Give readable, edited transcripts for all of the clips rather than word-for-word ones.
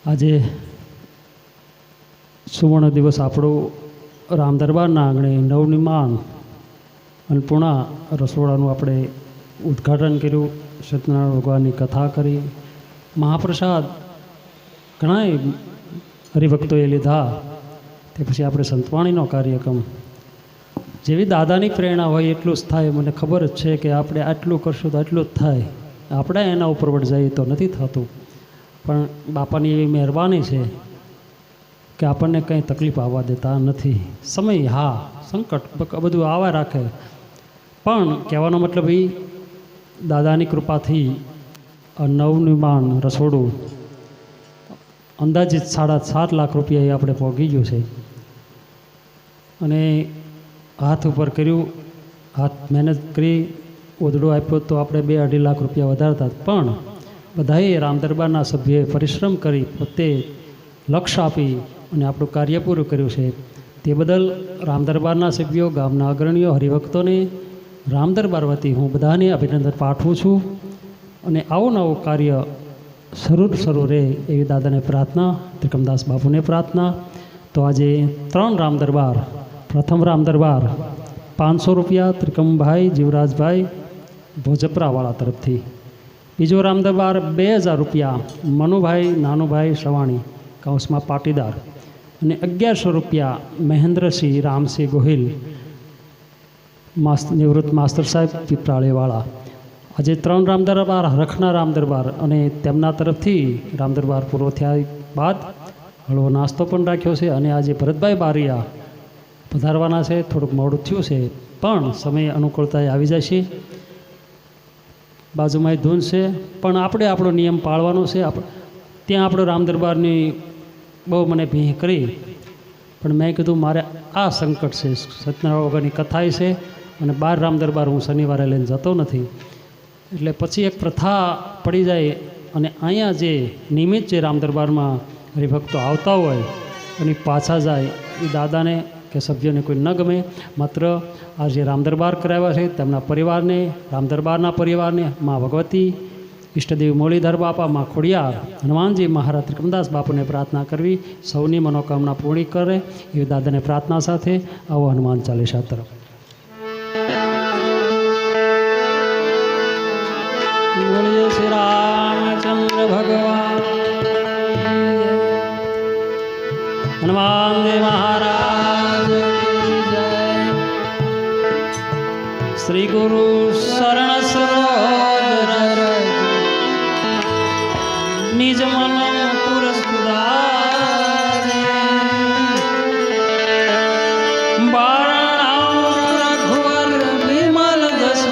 આજે સુવર્ણ દિવસ આપણો રામ દરબારના આંગણે નવનિર્માણ અન્નપૂર્ણા રસોડાનું આપણે ઉદ્ઘાટન કર્યું. સત્યનારાયણ ભગવાનની કથા કરી, મહાપ્રસાદ ઘણાય હરિભક્તોએ લીધા. તે પછી આપણે સંતવાણીનો કાર્યક્રમ. જેવી દાદાની પ્રેરણા હોય એટલું જ થાય. મને ખબર જ છે કે આપણે આટલું કરશું તો આટલું જ થાય. આપણે એના ઉપર વડ જઈએ તો નથી થતું. પણ બાપાની એવી મહેરબાની છે કે આપણને કંઈ તકલીફ આવવા દેતા નથી. સમય હા સંકટ બધું આવવા રાખે, પણ કહેવાનો મતલબ એ દાદાની કૃપાથી આ નવનિર્માણ રસોડું અંદાજિત 7.5 લાખ રૂપિયા આપણે પહોંચી ગયું છે. અને હાથ ઉપર કર્યું, હાથ મહેનત કરી, ઓદડો આપ્યો તો આપણે 2-2.5 લાખ રૂપિયા વધારતા. પણ બધાએ રામ દરબારના સભ્યોએ પરિશ્રમ કરી પોતે લક્ષ્ય આપી અને આપણું કાર્ય પૂરું કર્યું છે. તે બદલ રામ દરબારના સભ્યો, ગામના અગ્રણીઓ, હરિભક્તોને રામ દરબાર વતી હું બધાને અભિનંદન પાઠવું છું. અને આવું નવું કાર્ય શરૂ રહે એવી દાદાને પ્રાર્થના, ત્રિકમદાસ બાપુને પ્રાર્થના. તો આજે 3 રામ દરબાર. પ્રથમ રામ દરબાર 500 રૂપિયા ત્રિકમભાઈ જીવરાજભાઈ ભોજપરાવાળા તરફથી. બીજો રામ દરબાર 2000 રૂપિયા મનુભાઈ નાનુભાઈ સવાણી કાઉસમાં પાટીદાર. અને 1100 રૂપિયા મહેન્દ્રસિંહ રામસિંહ ગોહિલ નિવૃત્ત માસ્ટર સાહેબ પીપળાળેવાળા. આજે 3 રામ દરબાર હરખના રામ દરબાર અને તેમના તરફથી રામ દરબાર પૂરો થયા બાદ હળવો નાસ્તો પણ રાખ્યો છે. અને આજે ભરતભાઈ બારિયા પધારવાના છે. થોડુંક મોડું થયું છે પણ સમય અનુકૂળતાએ આવી જાય છે. બાજુમાં ધૂન છે પણ આપણે આપણો નિયમ પાળવાનો છે. ત્યાં આપણો રામ દરબારની બહુ મને ભીહ કરી, પણ મેં કીધું મારે આ સંકટ છે. સત્યનારાયણ વગરની કથાએ છે અને 12 રામ દરબાર હું શનિવારે લઈને જતો નથી. એટલે પછી એક પ્રથા પડી જાય અને અહીંયા જે નિયમિત જે રામ દરબારમાં હરિભક્તો આવતા હોય અને પાછા જાય એ દાદાને કે સભ્યોને કોઈ ન ગમે. માત્ર આ જે રામ દરબાર કરાવ્યા છે તેમના પરિવારને, રામ દરબારના પરિવારને મા ભગવતી, ઈષ્ટદેવી મુરલીધર બાપા, મા ખોડિયાર, હનુમાનજી મહારાજ, ત્રિકમદાસ બાપુને પ્રાર્થના કરવી સૌની મનોકામના પૂરી કરે એવી દાદાને પ્રાર્થના સાથે આવો હનુમાન ચાલીસા તરફ. બોલીએ શ્રી રામચંદ્ર ભગવાન, હનુમાન દેવ મહારાજ કી જય. શ્રી ગુરુ શરણ સરોજ નિજ મન પુરસ્કારે બારણાવ રઘુવર વિમલ દસ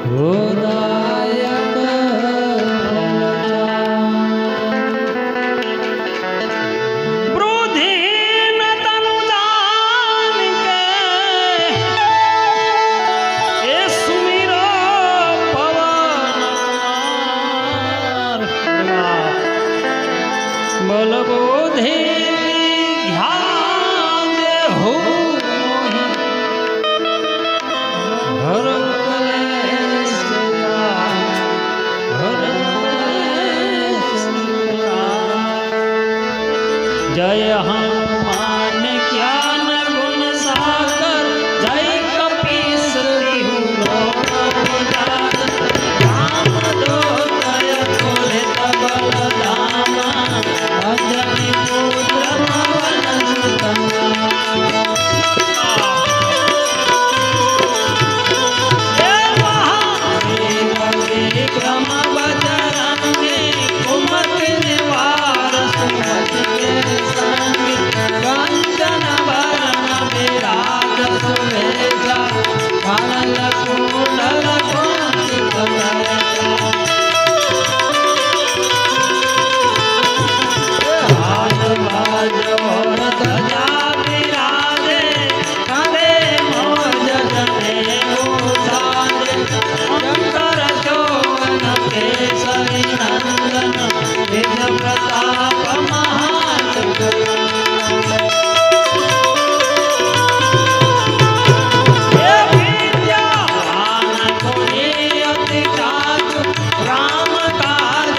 હૃદયક વૃદ્ધિ ન તનુ જાન કે એ સુમિરો પવન બલબોધે ધ્યાન દેહો હર जय हनुमान ज्ञान गुण सागर, जय कपीस तिहु लोक उजागर, राम दूतय तुलित बल धामा, अंजनी पुत्र पवन सुत विक्रम बजरंगी, कुमति निवार सुमति के संगी, कंचन वरण विराज सुबेजा, कानन कुंडल कुंचित वरजा, हाथ बाजो ध्वजा विराजे, कंधे मोज जनेऊ साजे, शंकर शोभन केसरी नंदन, निज प्रताप महाजगवंदन. विद्यावान गुणी अति चातुर, राम काज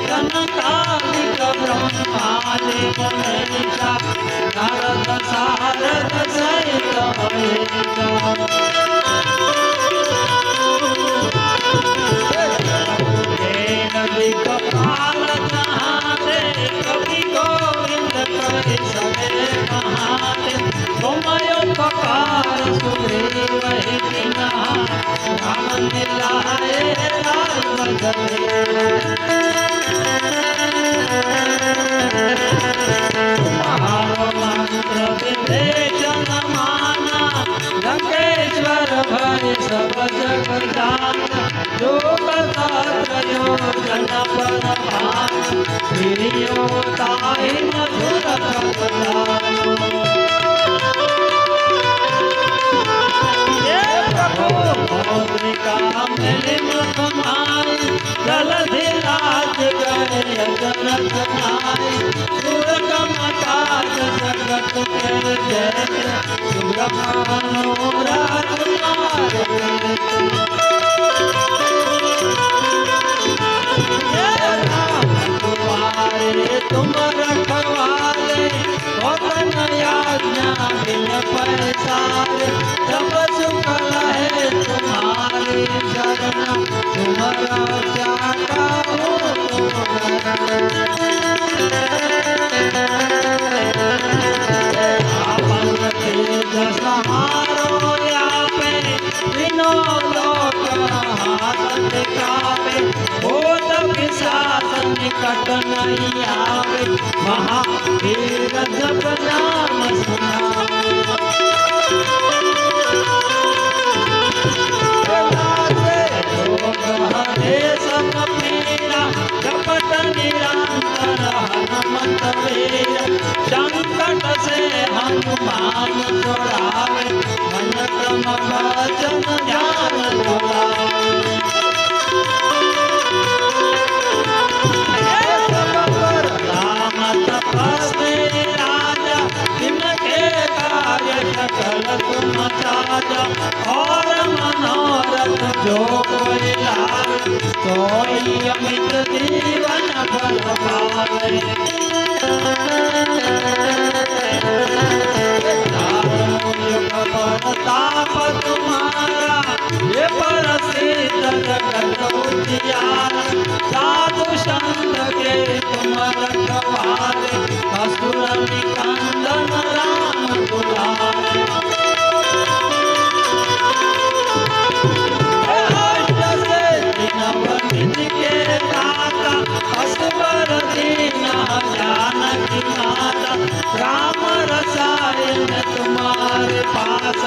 जनकादिक ब्रह्मादि मुनीषा नारद सारद सहित महेशा कपाल जहारे कवि गोविंद करे सबे महादेव तुमयो पकार सुग्रीव ही बिना राम मिलाए लाल बजरे तुम्हारो मंत्र विभीषण माना लंकेश्वर भय सब जग जाना योग शास्त्र योजन पर भान प्रियो ताहि मधुर फलदानो ये प्रभु मौद्रिका मिलि मुख माय जलधि राज गए जगत नाय दुर्गम काज जगत के जय सुब्रह्मण्यो राजकुमार तुम रखवाले वतन आज्ञा बिन पैसारे सब सुख लहे तुम्हारी शरण तुम्हारा चाटा हो आपन तेज सहारो यापे तीनों लोक हाथ दिखावे भूत पिशाच निकट नहीं आवे महावीर जप नाम सुनावे रोग हरे सब पीरा जपत निरंतर हनुमंत वीर संकट से हनुमान छुड़ावे मन क्रम वचन ध्यान दुलावे तपस्वी राजा जिनके कार्य सकल तुम साजा और मनोरथ जो कोई लावे सोई अमित जीवन फल पावे ताप तुम्हारा ये प्रसिद्ध जगत उजियारा साधु संत के तुम रखवारे असुर निकंदन राम दुलारे अष्ट से दिन के दाता असवर दीन जानकी माता राम रसायन तुम्हारे पास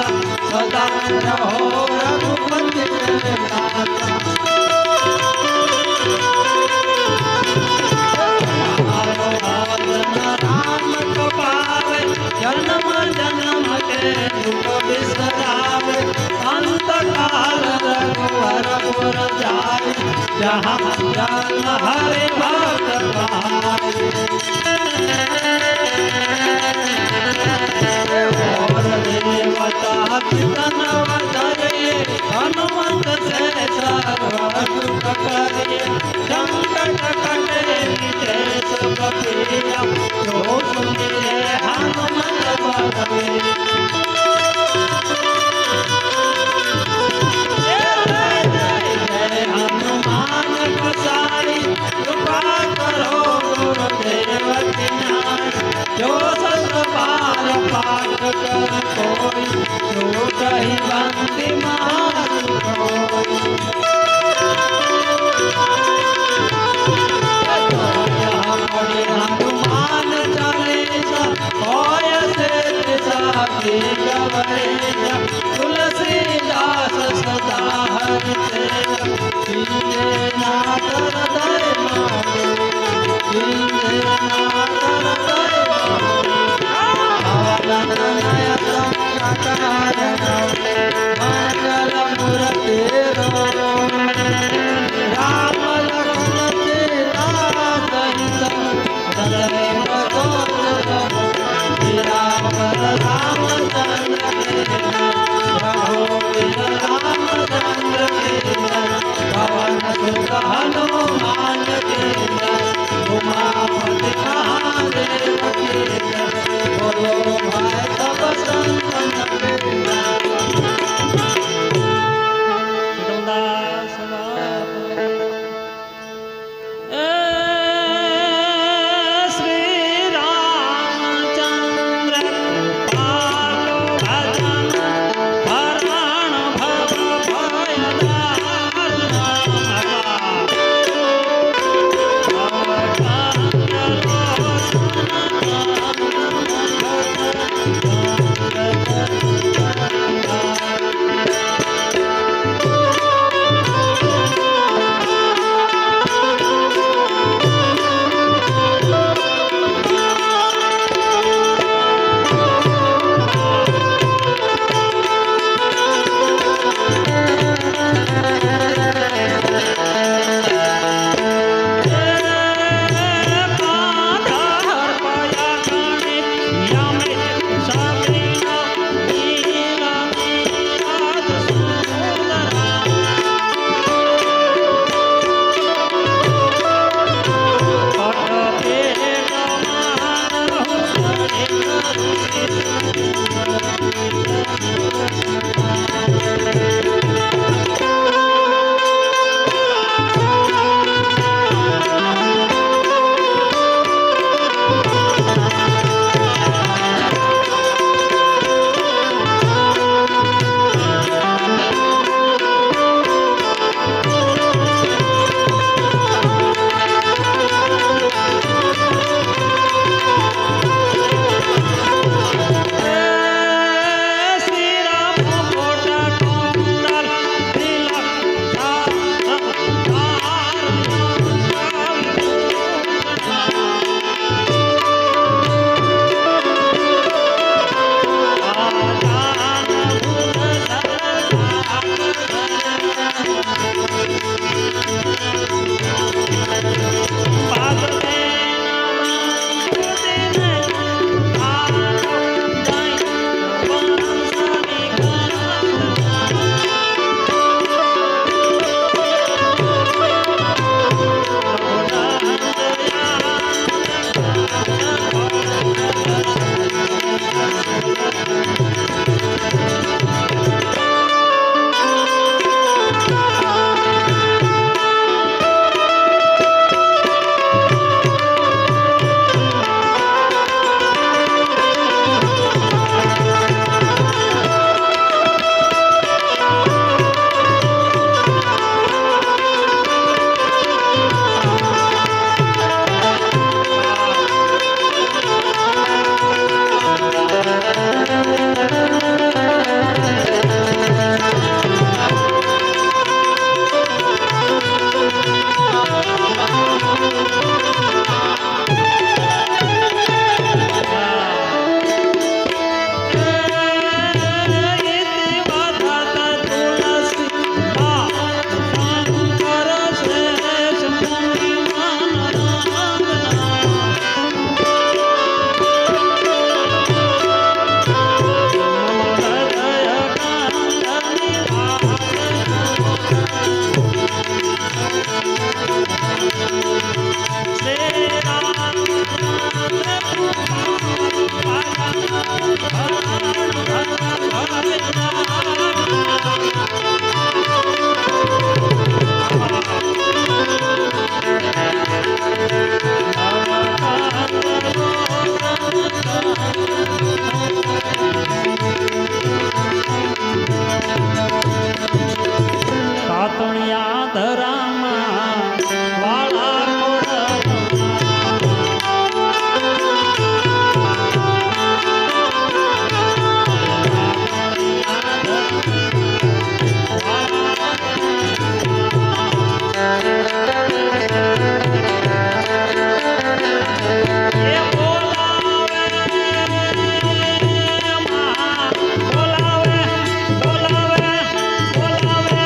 सदा रहो रघुपति के दाता राम कपावे जन्म जन्म के दुख बिसरावे अंत काल रघुवर पुर जाए जहाँ जल हरि भक्त पाए और देवता पितनव धरिए हनुमंत से सर्व सुख करिए संकट कटे मिटे सब पीरा जो सुनिए हनुमंत बलवीर हनुमान गोसाई कृपा करो गुरुदेव की नाई जो सत बार पाठ कर कोई छूट ही बंदी महासुख हनुमान चालीसा होय से तुलसीदास सदा हरि कीजे नाथ हृदय मारे कीजे नाथ हृदय मारे संकटायन मंगल मूर्ति राम लखन सीता सहित सदैव रामचंद्र पवन सुत ધરામાં વાળા કોડમાં. એ બોલાવે માં, બોલાવે, બોલાવે, બોલાવે.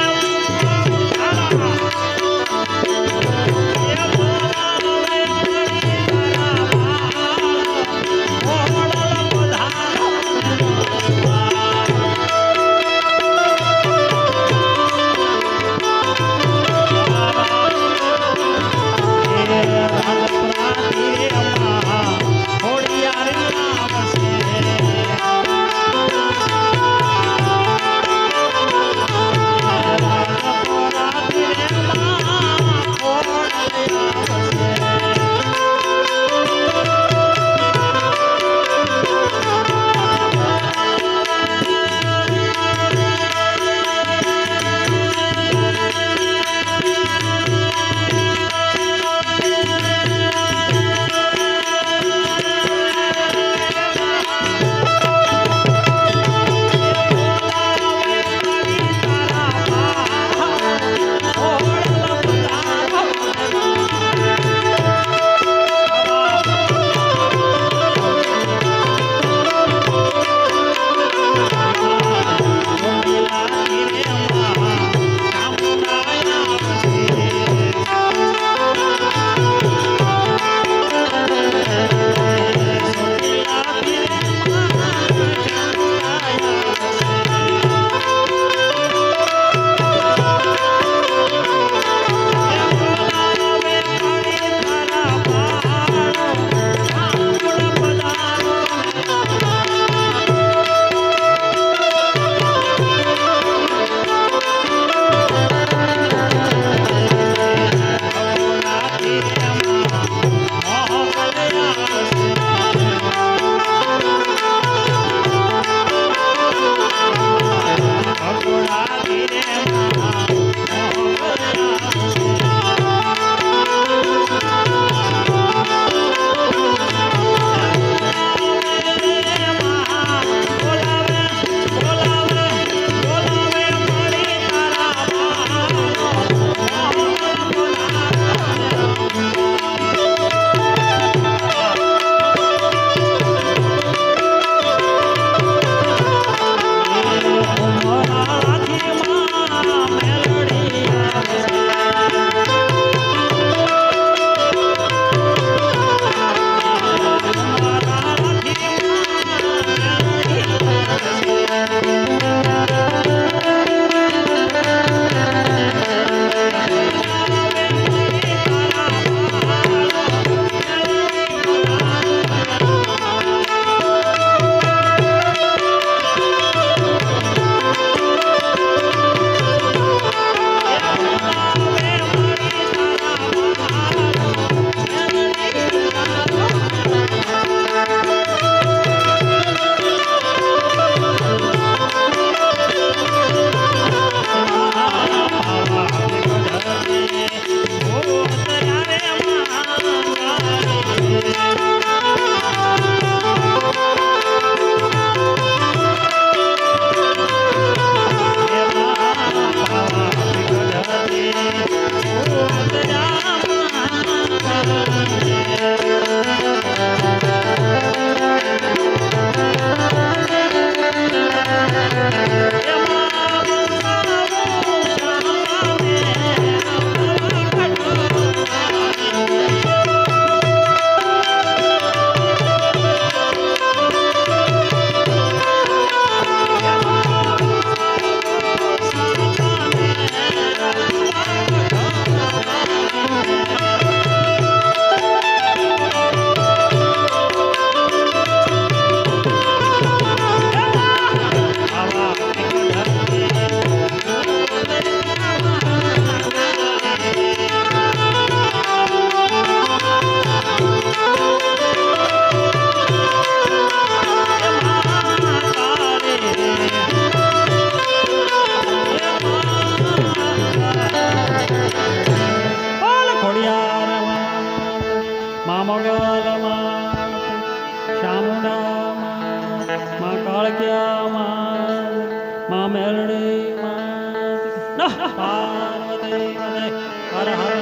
હર હર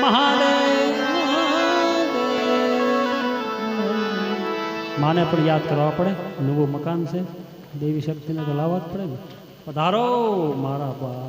મહાદેવ માને પણ યાદ કરવા પડે. નવું મકાન છે, દેવી શક્તિને તો લાવવા જ પડે ને. પધારો મારા બા.